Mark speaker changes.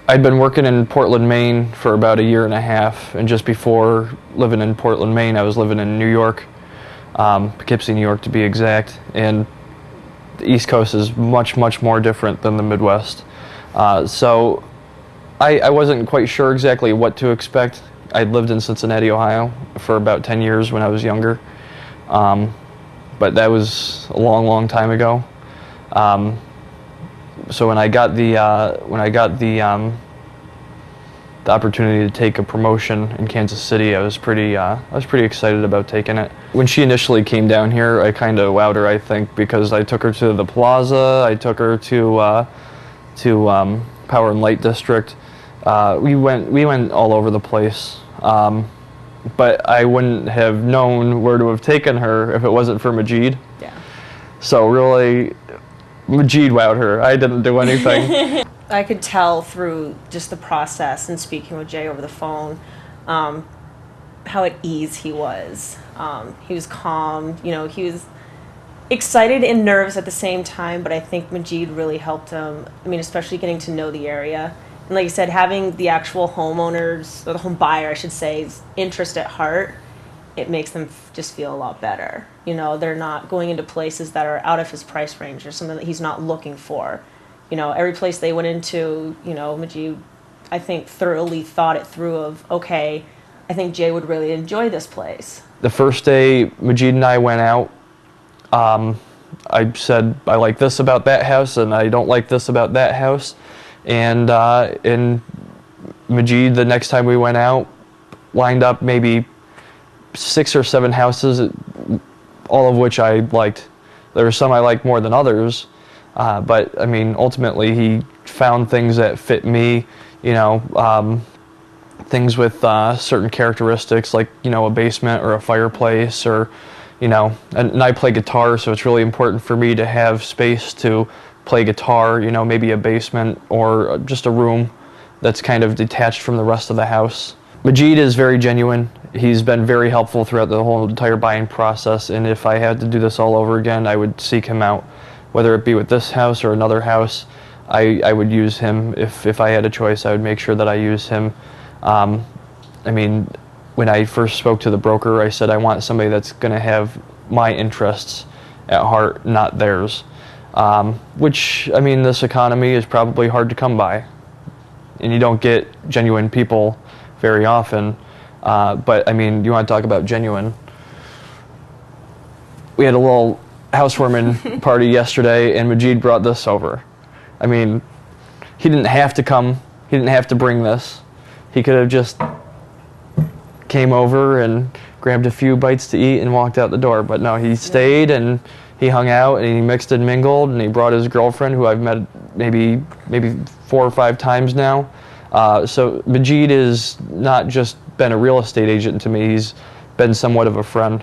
Speaker 1: I'd been working in Portland, Maine for about a year and a half, and just before living in Portland, Maine, I was living in New York, Poughkeepsie, New York to be exact, and the East Coast is much, much more different than the Midwest. So I wasn't quite sure exactly what to expect. I'd lived in Cincinnati, Ohio for about 10 years when I was younger, but that was a long, long time ago. So when I got the opportunity to take a promotion in Kansas City, I was pretty excited about taking it. When she initially came down here, I kind of wowed her, I think, because I took her to the Plaza, I took her to Power and Light District. We went all over the place, but I wouldn't have known where to have taken her if it wasn't for Majid.
Speaker 2: Yeah.
Speaker 1: So really, Majid wowed her. I didn't do anything.
Speaker 2: I could tell through just the process and speaking with Jay over the phone how at ease he was. He was calm. You know, he was excited and nervous at the same time, but I think Majid really helped him. I mean, especially getting to know the area. And like you said, having the actual homeowners, or the home buyer, I should say, interest at heart, it makes them just feel a lot better. You know, they're not going into places that are out of his price range or something that he's not looking for. You know, every place they went into, you know, Majid, I think, thoroughly thought it through of, okay, I think Jay would really enjoy this place. The
Speaker 1: first day Majid and I went out, I said, I like this about that house and I don't like this about that house. And Majid, the next time we went out, lined up maybe 6 or 7 houses, all of which I liked. There were some I liked more than others, but I mean, ultimately he found things that fit me, you know, things with certain characteristics like, you know, a basement or a fireplace, or, you know, and I play guitar, so it's really important for me to have space to play guitar, you know, maybe a basement or just a room that's kind of detached from the rest of the house. Majid is very genuine. He's been very helpful throughout the whole entire buying process, and if I had to do this all over again, I would seek him out. Whether it be with this house or another house, I would use him. If I had a choice, I would make sure that I use him. I mean, when I first spoke to the broker, I said I want somebody that's going to have my interests at heart, not theirs. Which, I mean, this economy is probably hard to come by, and you don't get genuine people very often, but I mean, you want to talk about genuine. We had a little housewarming party yesterday, and Majid brought this over. I mean, he didn't have to come, he didn't have to bring this. He could have just came over and grabbed a few bites to eat and walked out the door, but no, he stayed and he hung out and he mixed and mingled, and he brought his girlfriend, who I've met maybe 4 or 5 times now. So Majid has not just been a real estate agent to me, he's been somewhat of a friend.